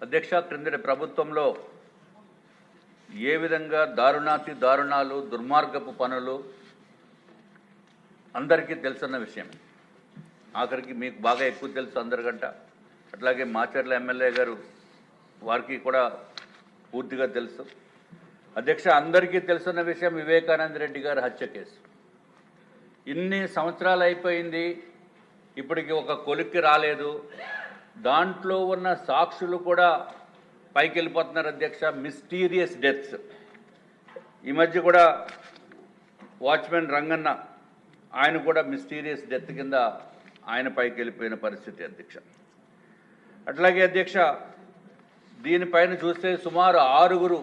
అధ్యక్ష, క్రిందటి ప్రభుత్వంలో ఏ విధంగా దారుణాతి దారుణాలు, దుర్మార్గపు పనులు అందరికీ తెలుసున్న విషయం. ఆఖరికి మీకు బాగా ఎక్కువ తెలుసు అందరికంట. అట్లాగే మాచర్ల ఎమ్మెల్యే గారు వారికి కూడా పూర్తిగా తెలుసు. అధ్యక్ష, అందరికీ తెలుసున్న విషయం వివేకానంద రెడ్డి గారి హత్య కేసు. ఇన్ని సంవత్సరాలు అయిపోయింది, ఇప్పటికి ఒక కొలిక్కి రాలేదు. దాంట్లో ఉన్న సాక్షులు కూడా పైకి వెళ్ళిపోతున్నారు అధ్యక్ష. Mysterious deaths. ఈ మధ్య కూడా వాచ్మెన్ రంగన్న ఆయన కూడా మిస్టీరియస్ డెత్ కింద ఆయన పైకి వెళ్ళిపోయిన పరిస్థితి అధ్యక్ష. అట్లాగే అధ్యక్ష, దీనిపైన చూస్తే సుమారు 6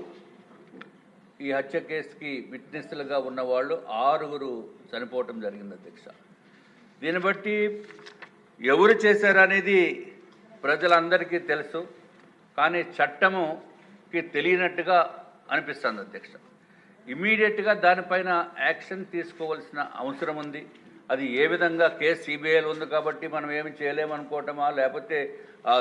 ఈ హత్య కేసుకి విట్నెస్లుగా ఉన్నవాళ్ళు 6 చనిపోవటం జరిగింది అధ్యక్ష. దీన్ని బట్టి ఎవరు చేశారనేది ప్రజలందరికీ తెలుసు, కానీ చట్టముకి తెలియనట్టుగా అనిపిస్తుంది అధ్యక్ష. ఇమీడియట్గా దానిపైన యాక్షన్ తీసుకోవాల్సిన అవసరం ఉంది. అది ఏ విధంగా కేసు సిబిఐలో ఉంది కాబట్టి మనం ఏమి చేయలేమనుకోవటమా, లేకపోతే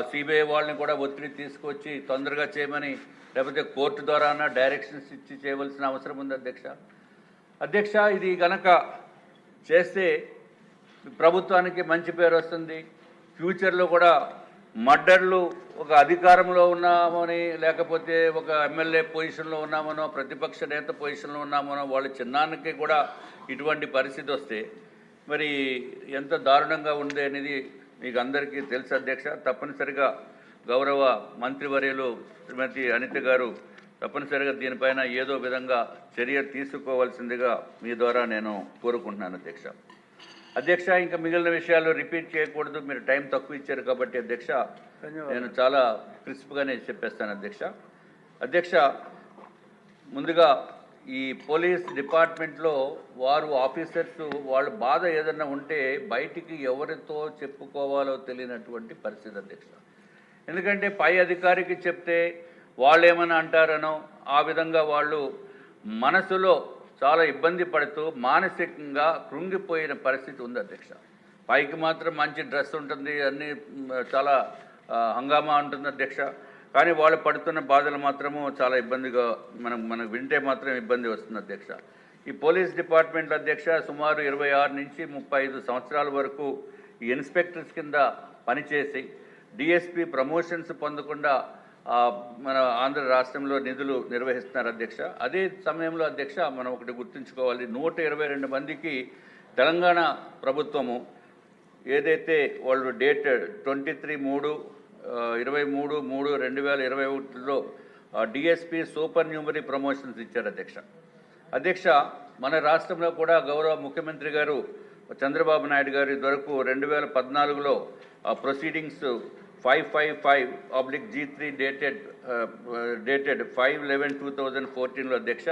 సిబిఐ వాళ్ళని కూడా ఒత్తిడి తీసుకొచ్చి తొందరగా చేయమని, లేకపోతే కోర్టు ద్వారా డైరెక్షన్స్ ఇచ్చి చేయవలసిన అవసరం ఉంది అధ్యక్ష. అధ్యక్ష, ఇది కనుక చేస్తే ప్రభుత్వానికి మంచి పేరు వస్తుంది. ఫ్యూచర్లో కూడా మర్డర్లు ఒక అధికారంలో ఉన్నామని, లేకపోతే ఒక ఎమ్మెల్యే పొజిషన్లో ఉన్నామనో, ప్రతిపక్ష నేత పొజిషన్లో ఉన్నామనో వాళ్ళ చిన్నానికి కూడా ఇటువంటి పరిస్థితి వస్తే మరి ఎంత దారుణంగా ఉంది అనేది మీకు అందరికీ తెలుసు అధ్యక్ష. తప్పనిసరిగా గౌరవ మంత్రివర్యులు శ్రీమతి అనిత గారు తప్పనిసరిగా దీనిపైన ఏదో విధంగా చర్య తీసుకోవాల్సిందిగా మీ ద్వారా నేను కోరుకుంటున్నాను అధ్యక్ష. అధ్యక్ష, ఇంకా మిగిలిన విషయాలు రిపీట్ చేయకూడదు, మీరు టైం తక్కువ ఇచ్చారు కాబట్టి అధ్యక్ష నేను చాలా క్రిస్ప్గానే చెప్పేస్తాను అధ్యక్ష. అధ్యక్ష, ముందుగా ఈ పోలీస్ డిపార్ట్మెంట్లో వారు ఆఫీసర్స్ వాళ్ళ బాధ ఏదన్నా ఉంటే బయటికి ఎవరితో చెప్పుకోవాలో తెలియనటువంటి పరిస్థితి అధ్యక్ష. ఎందుకంటే పై అధికారికి చెప్తే వాళ్ళు ఏమైనా అంటారనో ఆ విధంగా వాళ్ళు మనసులో చాలా ఇబ్బంది పడుతూ మానసికంగా కృంగిపోయిన పరిస్థితి ఉంది అధ్యక్ష. పైకి మాత్రం మంచి డ్రెస్ ఉంటుంది, అన్నీ చాలా హంగామా ఉంటుంది అధ్యక్ష, కానీ వాళ్ళు పడుతున్న బాధలు మాత్రము చాలా ఇబ్బందిగా మనకు వింటే మాత్రం ఇబ్బంది వస్తుంది అధ్యక్ష. ఈ పోలీస్ డిపార్ట్మెంట్ అధ్యక్ష సుమారు 26 నుంచి 35 సంవత్సరాల వరకు ఈ ఇన్స్పెక్టర్స్ కింద పనిచేసి డిఎస్పీ ప్రమోషన్స్ పొందకుండా మన ఆంధ్ర రాష్ట్రంలో నిధులు నిర్వహిస్తున్నారు అధ్యక్ష. అదే సమయంలో అధ్యక్ష మనం ఒకటి గుర్తుంచుకోవాలి, 122 మందికి తెలంగాణ ప్రభుత్వము ఏదైతే వాళ్ళు డేట్ 23/3/2021లో డిఎస్పీ సూపర్ న్యూమరీ ప్రమోషన్స్ ఇచ్చారు అధ్యక్ష. అధ్యక్ష, మన రాష్ట్రంలో కూడా గౌరవ ముఖ్యమంత్రి గారు చంద్రబాబు నాయుడు గారు ఇదివరకు 2014లో ప్రొసీడింగ్స్ 555/G3 డేటెడ్ 5/11/2014లో అధ్యక్ష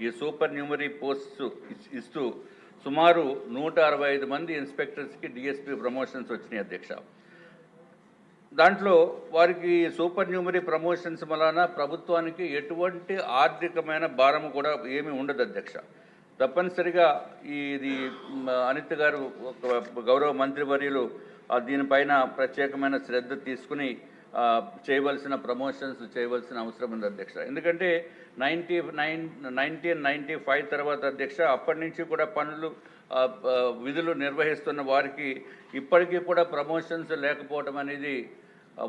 ఈ సూపర్ న్యూమరీ పోస్ట్స్ ఇస్తూ సుమారు 165 మంది ఇన్స్పెక్టర్స్కి డిఎస్పీ ప్రమోషన్స్ వచ్చినాయి అధ్యక్ష. దాంట్లో వారికి సూపర్ న్యూమరీ ప్రమోషన్స్ వలన ప్రభుత్వానికి ఎటువంటి ఆర్థికమైన భారం కూడా ఏమీ ఉండదు అధ్యక్ష. తప్పనిసరిగా ఇది అనిత గారు గౌరవ మంత్రివర్యులు దీనిపైన ప్రత్యేకమైన శ్రద్ధ తీసుకుని చేయవలసిన ప్రమోషన్స్ చేయవలసిన అవసరం ఉంది అధ్యక్ష. ఎందుకంటే 1995 తర్వాత అధ్యక్ష అప్పటి నుంచి కూడా విధులు నిర్వహిస్తున్న వారికి ఇప్పటికీ కూడా ప్రమోషన్స్ లేకపోవడం అనేది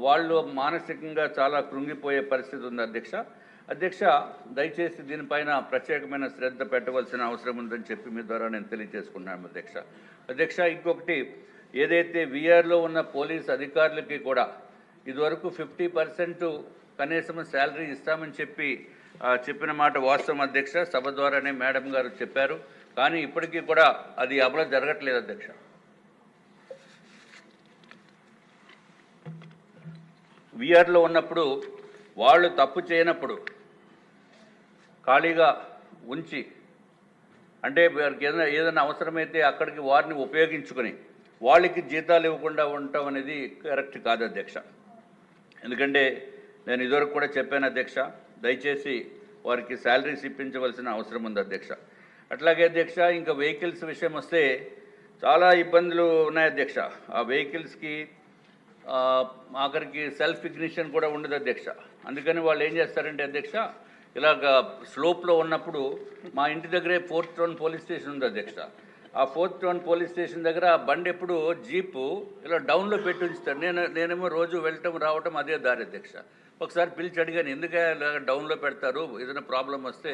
వాళ్ళు మానసికంగా చాలా కృంగిపోయే పరిస్థితి ఉంది అధ్యక్ష. అధ్యక్ష, దయచేసి దీనిపైన ప్రత్యేకమైన శ్రద్ధ పెట్టవలసిన అవసరం ఉందని చెప్పి మీ ద్వారా నేను తెలియజేసుకున్నాను అధ్యక్ష. అధ్యక్ష, ఇంకొకటి, ఏదైతే వీఆర్లో ఉన్న పోలీస్ అధికారులకి కూడా ఇదివరకు 50% కనీసం శాలరీ ఇస్తామని చెప్పిన మాట వాస్తవం అధ్యక్ష. సభ ద్వారానే మేడం గారు చెప్పారు, కానీ ఇప్పటికీ కూడా అది అమలు జరగట్లేదు అధ్యక్ష. వీఆర్లో ఉన్నప్పుడు వాళ్ళు తప్పు చేయనప్పుడు ఖాళీగా ఉంచి, అంటే వారికి ఏదైనా అవసరమైతే అక్కడికి వారిని ఉపయోగించుకొని వాళ్ళకి జీతాలు ఇవ్వకుండా ఉండటం అనేది కరెక్ట్ కాదు అధ్యక్ష. ఎందుకంటే నేను ఇదివరకు కూడా చెప్పాను అధ్యక్ష, దయచేసి వారికి శాలరీస్ ఇప్పించవలసిన అవసరం ఉంది అధ్యక్ష. అట్లాగే అధ్యక్ష, ఇంకా వెహికల్స్ విషయం వస్తే చాలా ఇబ్బందులు ఉన్నాయి అధ్యక్ష. ఆ వెహికల్స్కి ఆఖరికి సెల్ఫ్ ఇగ్నిషన్ కూడా ఉండదు అధ్యక్ష. అందుకని వాళ్ళు ఏం చేస్తారంటే అధ్యక్ష, ఇలాగ స్లోప్లో ఉన్నప్పుడు మా ఇంటి దగ్గరే 4th టౌన్ పోలీస్ స్టేషన్ ఉంది అధ్యక్ష. ఆ 4th టౌన్ పోలీస్ స్టేషన్ దగ్గర ఆ బండి ఎప్పుడు జీపు ఇలా డౌన్లో పెట్టి ఉంచుతారు. నేనేమో రోజు వెళ్ళటం రావటం అదే దారి అధ్యక్ష. ఒకసారి పిలిచి అడిగాను, ఎందుకే ఇలా డౌన్లో పెడతారు, ఏదైనా ప్రాబ్లం వస్తే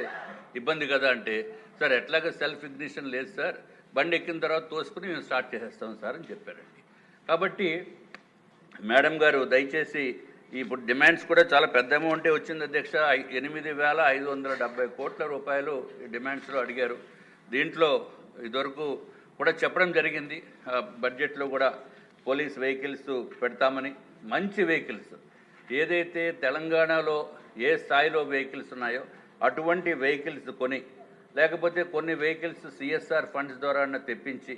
ఇబ్బంది కదా అంటే, సార్ ఎట్లాగ సెల్ఫ్ ఇగ్నిషన్ లేదు సార్, బండి ఎక్కిన తర్వాత తోసుకుని మేము స్టార్ట్ చేసేస్తాం సార్ అని చెప్పారండి. కాబట్టి మేడం గారు దయచేసి ఇప్పుడు డిమాండ్స్ కూడా చాలా పెద్ద అమౌంటే వచ్చింది అధ్యక్ష. 8,570 కోట్ల రూపాయలు ఈ డిమాండ్స్లో అడిగారు. దీంట్లో ఇదివరకు కూడా చెప్పడం జరిగింది, బడ్జెట్లో కూడా పోలీస్ వెహికల్స్ పెడతామని. మంచి వెహికల్స్ ఏదైతే తెలంగాణలో ఏ స్థాయిలో వెహికల్స్ ఉన్నాయో అటువంటి వెహికల్స్ కొని, లేకపోతే కొన్ని వెహికల్స్ CSR ఫండ్స్ ద్వారా తెప్పించి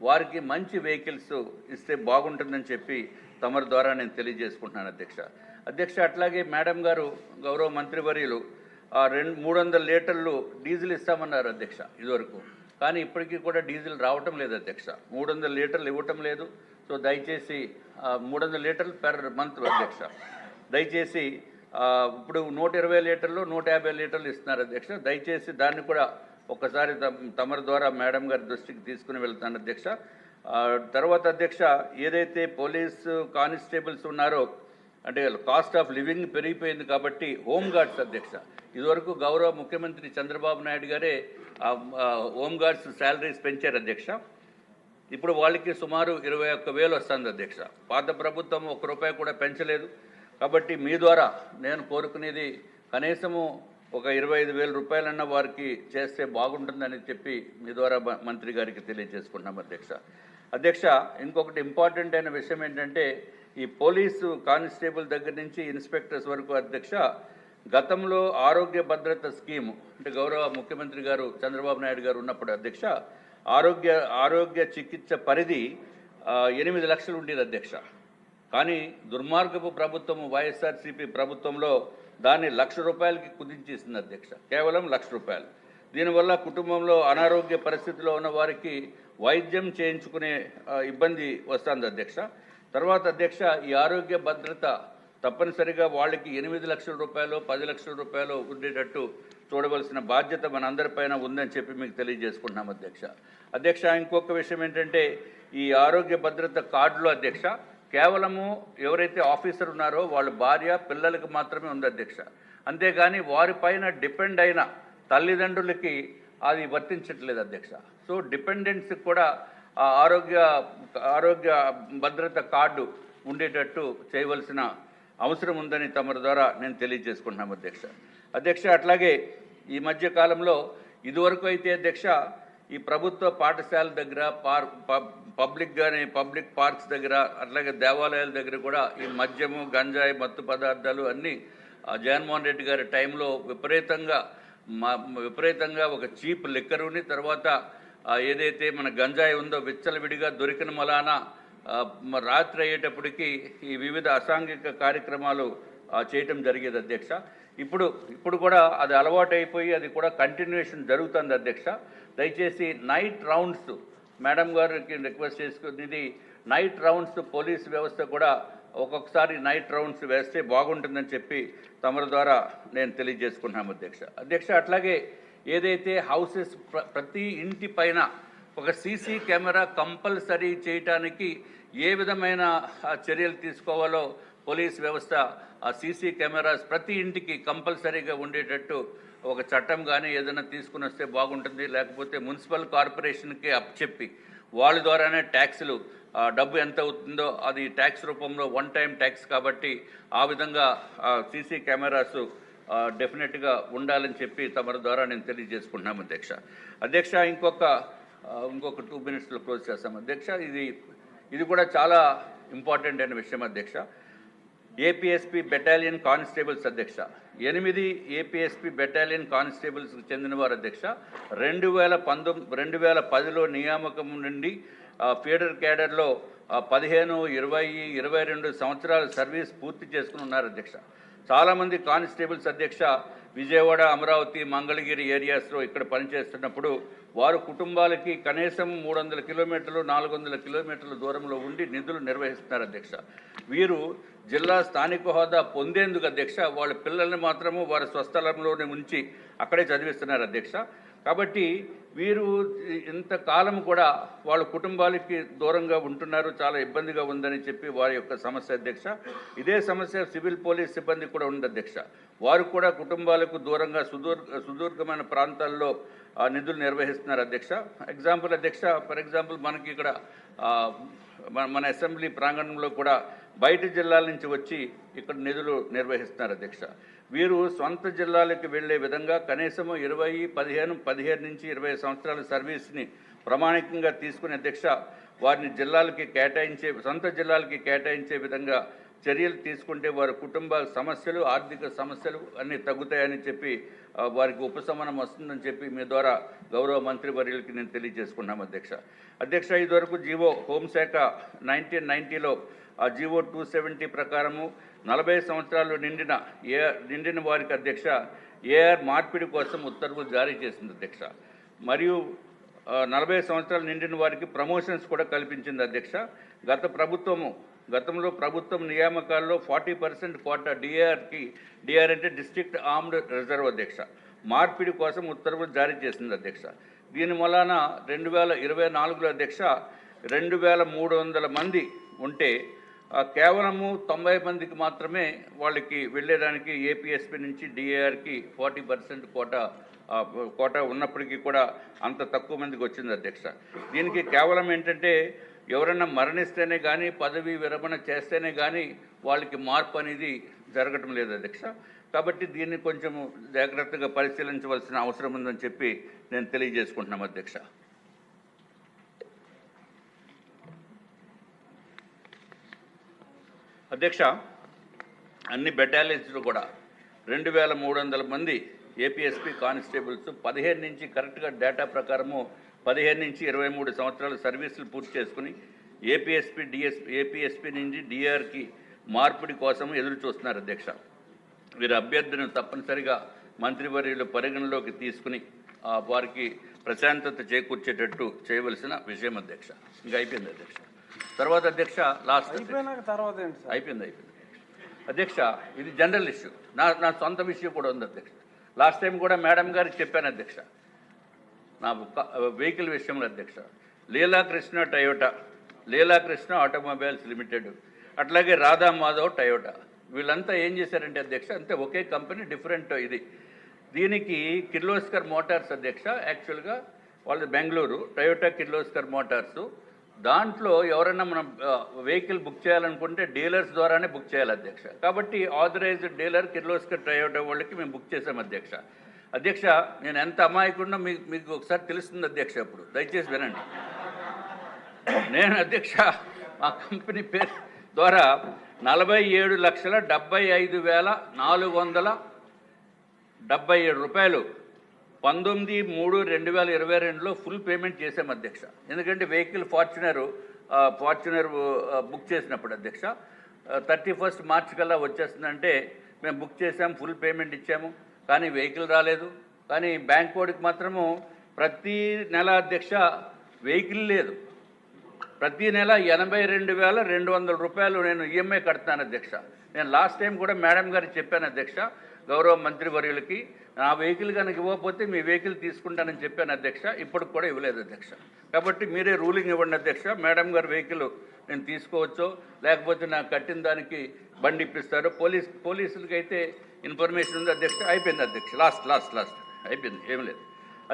వారికి మంచి వెహికల్స్ ఇస్తే బాగుంటుందని చెప్పి తమరి ద్వారా నేను తెలియజేసుకుంటున్నాను అధ్యక్ష. అట్లాగే మేడం గారు గౌరవ మంత్రివర్యులు 300 లీటర్లు డీజిల్ ఇస్తామన్నారు అధ్యక్ష ఇదివరకు. కానీ ఇప్పటికీ కూడా డీజిల్ రావటం లేదు అధ్యక్ష. 300 లీటర్లు ఇవ్వటం లేదు. సో దయచేసి 300 లీటర్లు పెర్ మంత్ అధ్యక్ష. దయచేసి ఇప్పుడు 120 లీటర్లు 150 లీటర్లు ఇస్తున్నారు అధ్యక్ష. దయచేసి దాన్ని కూడా ఒక్కసారి తమరి ద్వారా మేడం గారి దృష్టికి తీసుకుని వెళ్తాను అధ్యక్ష. తర్వాత అధ్యక్ష, ఏదైతే పోలీసు కానిస్టేబుల్స్ ఉన్నారో అంటే కాస్ట్ ఆఫ్ లివింగ్ పెరిగిపోయింది కాబట్టి హోమ్ గార్డ్స్ అధ్యక్ష, ఇదివరకు గౌరవ ముఖ్యమంత్రి చంద్రబాబు నాయుడు గారే హోమ్ గార్డ్స్ శాలరీస్ పెంచారు అధ్యక్ష. ఇప్పుడు వాళ్ళకి సుమారు 21,000 వస్తుంది అధ్యక్ష. పాత ప్రభుత్వం ₹1 కూడా పెంచలేదు. కాబట్టి మీ ద్వారా నేను కోరుకునేది కనీసము ఒక 25,000 రూపాయలన్న వారికి చేస్తే బాగుంటుందని చెప్పి మీ ద్వారా మంత్రి గారికి తెలియజేసుకుంటున్నాం అధ్యక్ష. ఇంకొకటి ఇంపార్టెంట్ అయిన విషయం ఏంటంటే, ఈ పోలీసు కానిస్టేబుల్ దగ్గర నుంచి ఇన్స్పెక్టర్స్ వరకు అధ్యక్ష, గతంలో ఆరోగ్య భద్రత స్కీము అంటే గౌరవ ముఖ్యమంత్రి గారు చంద్రబాబు నాయుడు గారు ఉన్నప్పుడు అధ్యక్ష, ఆరోగ్య చికిత్స పరిధి 8 లక్షలు ఉండేది అధ్యక్ష. కానీ దుర్మార్గపు ప్రభుత్వం వైఎస్ఆర్సీపీ ప్రభుత్వంలో దాన్ని ₹1,00,000కి కుదించేసింది అధ్యక్ష, కేవలం ₹1,00,000. దీనివల్ల కుటుంబంలో అనారోగ్య పరిస్థితిలో ఉన్న వారికి వైద్యం చేయించుకునే ఇబ్బంది వస్తుంది అధ్యక్ష. తర్వాత అధ్యక్ష, ఈ ఆరోగ్య భద్రత తప్పనిసరిగా వాళ్ళకి 8 లక్షల రూపాయలు 10 లక్షల రూపాయలు ఉండేటట్టు చూడవలసిన బాధ్యత మనందరిపైన ఉందని చెప్పి మీకు తెలియజేసుకుంటున్నాం అధ్యక్ష. ఇంకొక విషయం ఏంటంటే, ఈ ఆరోగ్య భద్రత కార్డులో అధ్యక్ష కేవలము ఎవరైతే ఆఫీసర్ ఉన్నారో వాళ్ళ భార్య పిల్లలకు మాత్రమే ఉంది అధ్యక్ష. అంతేగాని వారిపైన డిపెండ్ అయిన తల్లిదండ్రులకి అది వర్తించట్లేదు అధ్యక్ష. సో డిపెండెంట్స్కి కూడా ఆరోగ్య భద్రత కార్డు ఉండేటట్టు చేయవలసిన అవసరం ఉందని తమ ద్వారా నేను తెలియజేసుకుంటున్నాం అధ్యక్ష. అట్లాగే ఈ మధ్య కాలంలో ఇదివరకు అయితే అధ్యక్ష, ఈ ప్రభుత్వ పాఠశాల దగ్గర పబ్లిక్ పార్క్స్ దగ్గర అట్లాగే దేవాలయాల దగ్గర కూడా ఈ మద్యము గంజాయి మత్తు పదార్థాలు అన్నీ జగన్మోహన్ రెడ్డి గారి టైంలో విపరీతంగా ఒక చీప్ లిక్కరుని, తర్వాత ఏదైతే మన గంజాయి ఉందో విచ్చలవిడిగా దొరికిన మలాన రాత్రి అయ్యేటప్పటికీ ఈ వివిధ అసాంఘిక కార్యక్రమాలు చేయటం జరిగేది అధ్యక్ష. ఇప్పుడు కూడా అది అలవాటు అయిపోయి అది కూడా కంటిన్యూషన్ జరుగుతుంది అధ్యక్ష. దయచేసి నైట్ రౌండ్స్ మేడం గారికి రిక్వెస్ట్ చేసుకునేది, నైట్ రౌండ్స్ పోలీస్ వ్యవస్థ కూడా ఒక్కొక్కసారి నైట్ రౌండ్స్ వేస్తే బాగుంటుందని చెప్పి తమరి ద్వారా నేను తెలియజేసుకున్నాము అధ్యక్ష. అట్లాగే ఏదైతే హౌసెస్ ప్రతి ఇంటి పైన ఒక సీసీ కెమెరా కంపల్సరీ చేయటానికి ఏ విధమైన చర్యలు తీసుకోవాలో పోలీస్ వ్యవస్థ ఆ సీసీ కెమెరాస్ ప్రతి ఇంటికి కంపల్సరీగా ఉండేటట్టు ఒక చట్టం కానీ ఏదైనా తీసుకుని వస్తే బాగుంటుంది. లేకపోతే మున్సిపల్ కార్పొరేషన్కి అప్పచెప్పి వాళ్ళ ద్వారానే ట్యాక్సులు డబ్బు ఎంత అవుతుందో అది ట్యాక్స్ రూపంలో వన్ టైం ట్యాక్స్ కాబట్టి ఆ విధంగా సీసీ కెమెరాస్ డెఫినెట్గా ఉండాలని చెప్పి తమ ద్వారా నేను తెలియజేసుకుంటున్నాము అధ్యక్ష. ఇంకొక 2 మినిట్స్లో క్లోజ్ చేస్తాం అధ్యక్ష. ఇది కూడా చాలా ఇంపార్టెంట్ అయిన విషయం అధ్యక్ష. ఏపీఎస్పీ బెటాలియన్ కానిస్టేబుల్స్ అధ్యక్ష, 8 ఏపీఎస్పీ బెటాలియన్ కానిస్టేబుల్స్కి చెందినవారు అధ్యక్ష 2010లో నియామకం నుండి ఫీడర్ క్యాడర్లో 15, 20, 22 సంవత్సరాల సర్వీస్ పూర్తి చేసుకుని ఉన్నారు అధ్యక్ష. చాలామంది కానిస్టేబుల్స్ అధ్యక్ష విజయవాడ, అమరావతి, మంగళగిరి ఏరియాస్లో ఇక్కడ పనిచేస్తున్నప్పుడు వారు కుటుంబాలకి కనీసం 300 కిలోమీటర్లు 400 కిలోమీటర్ల దూరంలో ఉండి నిధులు నిర్వహిస్తున్నారు అధ్యక్ష. వీరు జిల్లా స్థానిక హోదా పొందేందుకు అధ్యక్ష వాళ్ళ పిల్లల్ని మాత్రము వారి స్వస్థలంలోనే ఉంచి అక్కడే చదివిస్తున్నారు అధ్యక్ష. కాబట్టి వీరు ఇంతకాలం కూడా వాళ్ళ కుటుంబాలకి దూరంగా ఉంటున్నారు, చాలా ఇబ్బందిగా ఉందని చెప్పి వారి యొక్క సమస్య అధ్యక్ష. ఇదే సమస్య సివిల్ పోలీస్ సిబ్బంది కూడా ఉంది అధ్యక్ష. వారు కూడా కుటుంబాలకు దూరంగా సుదూర్ఘమైన ప్రాంతాల్లో నిధులు నిర్వహిస్తున్నారు అధ్యక్ష. ఎగ్జాంపుల్ అధ్యక్ష, ఫర్ ఎగ్జాంపుల్ మనకి ఇక్కడ మన అసెంబ్లీ ప్రాంగణంలో కూడా బయట జిల్లాల నుంచి వచ్చి ఇక్కడ నిధులు నిర్వహిస్తున్నారు అధ్యక్ష. వీరు సొంత జిల్లాలకు వెళ్లే విధంగా కనీసం 15 నుంచి 20 సంవత్సరాల సర్వీస్ని ప్రమాణికంగా తీసుకునే అధ్యక్ష వారిని సొంత జిల్లాలకి కేటాయించే విధంగా చర్యలు తీసుకుంటే వారి కుటుంబ సమస్యలు, ఆర్థిక సమస్యలు అన్నీ తగ్గుతాయని చెప్పి వారికి ఉపశమనం వస్తుందని చెప్పి మీ ద్వారా గౌరవ మంత్రివర్యులకి నేను తెలియజేసుకున్నాం అధ్యక్ష. ఇదివరకు జీవో హోంశాఖ 1990లో ఆ జీవో 270 ప్రకారము 40 సంవత్సరాలు నిండిన వారికి అధ్యక్ష ఏఆర్ మార్పిడి కోసం ఉత్తర్వులు జారీ చేసింది అధ్యక్ష. మరియు 40 సంవత్సరాలు నిండిన వారికి ప్రమోషన్స్ కూడా కల్పించింది అధ్యక్ష. గతంలో ప్రభుత్వం నియామకాల్లో 40% కోటా డిఆర్ అంటే డిస్ట్రిక్ట్ ఆర్మ్డ్ రిజర్వ్ అధ్యక్ష మార్పిడి కోసం ఉత్తర్వులు జారీ చేసింది అధ్యక్ష. దీని వలన 2024లో అధ్యక్ష 2300 మంది ఉంటే కేవలము 90 మందికి మాత్రమే వాళ్ళకి వెళ్ళేదానికి ఏపీఎస్పీ నుంచి డిఏఆర్కి 40% కోటా ఉన్నప్పటికీ కూడా అంత తక్కువ మందికి వచ్చింది అధ్యక్ష. దీనికి కేవలం ఏంటంటే ఎవరైనా మరణిస్తేనే కానీ, పదవీ విరమణ చేస్తేనే కానీ వాళ్ళకి మార్పు అనేది జరగటం లేదు అధ్యక్ష. కాబట్టి దీన్ని కొంచెం జాగ్రత్తగా పరిశీలించవలసిన అవసరం ఉందని చెప్పి నేను తెలియజేసుకుంటున్నాం అధ్యక్ష. అధ్యక్ష, అన్ని బెటాలియన్స్లో కూడా 2300 మంది ఏపీఎస్పీ కానిస్టేబుల్స్ 15 నుంచి కరెక్ట్గా డేటా ప్రకారము 15 నుంచి 23 సంవత్సరాల సర్వీసులు పూర్తి చేసుకుని ఏపీఎస్పీ నుంచి డిఆర్కి మార్పిడి కోసం ఎదురు చూస్తున్నారు అధ్యక్ష. వీరి అభ్యర్థులను తప్పనిసరిగా మంత్రివర్యులు పరిగణలోకి తీసుకుని వారికి ప్రశాంతత చేకూర్చేటట్టు చేయవలసిన విషయం అధ్యక్ష. ఇంకా అయిపోయింది అధ్యక్ష. తర్వాత అధ్యక్ష అయిపోయింది అధ్యక్ష. ఇది జనరల్ ఇష్యూ, నా సొంత విషయం కూడా ఉంది అధ్యక్ష. లాస్ట్ టైం కూడా మేడం గారికి చెప్పాను అధ్యక్ష నా వెహికల్ విషయంలో అధ్యక్ష. లీలాకృష్ణ ఆటోమొబైల్స్ లిమిటెడ్, అట్లాగే రాధా మాధవ్ టయోటా, వీళ్ళంతా ఏం చేశారంటే అధ్యక్ష అంతే ఒకే కంపెనీ డిఫరెంట్ ఇది. దీనికి కిర్లోస్కర్ మోటార్స్ అధ్యక్ష, యాక్చువల్గా వాళ్ళది బెంగళూరు, టయోటా కిర్లోస్కర్ మోటార్సు. దాంట్లో ఎవరైనా మనం వెహికల్ బుక్ చేయాలనుకుంటే డీలర్స్ ద్వారానే బుక్ చేయాలి అధ్యక్ష. కాబట్టి ఆథరైజ్డ్ డీలర్ కిర్లోస్కర్ టయోటా వాళ్ళకి మేము బుక్ చేసాం అధ్యక్ష. నేను ఎంత అమాయకుండా మీకు ఒకసారి తెలుస్తుంది అధ్యక్ష. ఇప్పుడు దయచేసి వినండి. నేను అధ్యక్ష మా కంపెనీ పేరు ద్వారా 47,75,477 రూపాయలు 19/3/2022లో ఫుల్ పేమెంట్ చేసాం అధ్యక్ష. ఎందుకంటే వెహికల్ ఫార్చునర్ బుక్ చేసినప్పుడు అధ్యక్ష 31 మార్చి కల్లా వచ్చేస్తుందంటే మేము బుక్ చేసాం, ఫుల్ పేమెంట్ ఇచ్చాము, కానీ వెహికల్ రాలేదు. కానీ బ్యాంక్ కోడ్కి మాత్రము ప్రతి నెల అధ్యక్ష వెహికల్ లేదు. ప్రతి నెల 82,200 రూపాయలు నేను ఈఎంఐ కడతాను అధ్యక్ష. నేను లాస్ట్ టైం కూడా మేడం గారికి చెప్పాను అధ్యక్ష, గౌరవ మంత్రివర్యులకి, నా వెహికల్ కనుక ఇవ్వకపోతే మీ వెహికల్ తీసుకుంటానని చెప్పాను అధ్యక్ష. ఇప్పటికి కూడా ఇవ్వలేదు అధ్యక్ష. కాబట్టి మీరే రూలింగ్ ఇవ్వండి అధ్యక్ష. మేడం గారి వెహికల్ నేను తీసుకోవచ్చో లేకపోతే నాకు కట్టిన దానికి బండి ఇప్పిస్తారు. పోలీసులకి అయితే ఇన్ఫర్మేషన్ ఉంది అధ్యక్ష. అయిపోయింది అధ్యక్ష. లాస్ట్ అయిపోయింది, ఏం లేదు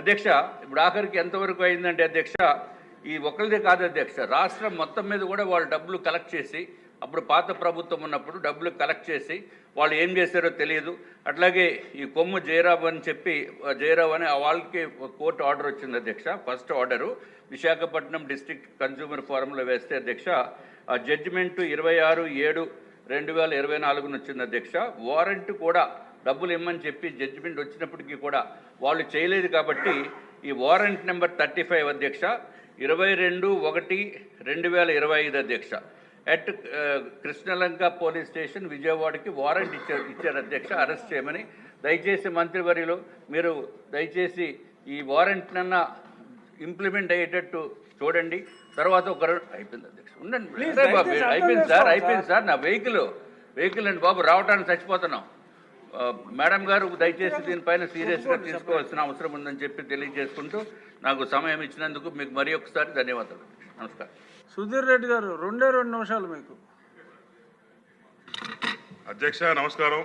అధ్యక్ష. ఇప్పుడు ఆఖరికి ఎంతవరకు అయిందంటే అధ్యక్ష, ఈ ఒకరిదే కాదు అధ్యక్ష, రాష్ట్రం మొత్తం మీద కూడా వాళ్ళు డబ్బులు కలెక్ట్ చేసి, అప్పుడు పాత ప్రభుత్వం ఉన్నప్పుడు డబ్బులు కలెక్ట్ చేసి వాళ్ళు ఏం చేశారో తెలియదు. అట్లాగే ఈ కొమ్ము జయరావు అని వాళ్ళకి కోర్టు ఆర్డర్ వచ్చింది అధ్యక్ష. First order Visakhapatnam district consumer ఫోరంలో వేస్తే అధ్యక్ష ఆ జడ్జిమెంటు 26/7/2024 వచ్చింది అధ్యక్ష. వారెంట్ కూడా డబ్బులు ఇమ్మని చెప్పి జడ్జిమెంట్ వచ్చినప్పటికీ కూడా వాళ్ళు చేయలేదు. కాబట్టి ఈ వారెంట్ నెంబర్ 35 అధ్యక్ష 22/1/2025 అధ్యక్ష. ఎట్ కృష్ణలంక పోలీస్ స్టేషన్ విజయవాడకి వారెంట్ ఇచ్చారు అధ్యక్ష, అరెస్ట్ చేయమని. దయచేసి మంత్రివర్యులు మీరు దయచేసి ఈ వారెంట్నన్నా ఇంప్లిమెంట్ అయ్యేటట్టు చూడండి. తర్వాత అయిపోయింది అధ్యక్ష, ఉండండి. అయిపోయింది సార్ నా వెహికల్ అండి బాబు, రావడానికి చచ్చిపోతున్నాం. మేడం గారు దయచేసి దీనిపైన సీరియస్గా తీసుకోవాల్సిన అవసరం ఉందని చెప్పి తెలియజేసుకుంటూ నాకు సమయం ఇచ్చినందుకు మీకు మరి ఒకసారి ధన్యవాదాలు. నమస్కారం. సుధీర్ రెడ్డి గారు 2 నిమిషాలు మీకు. అధ్యక్ష నమస్కారం.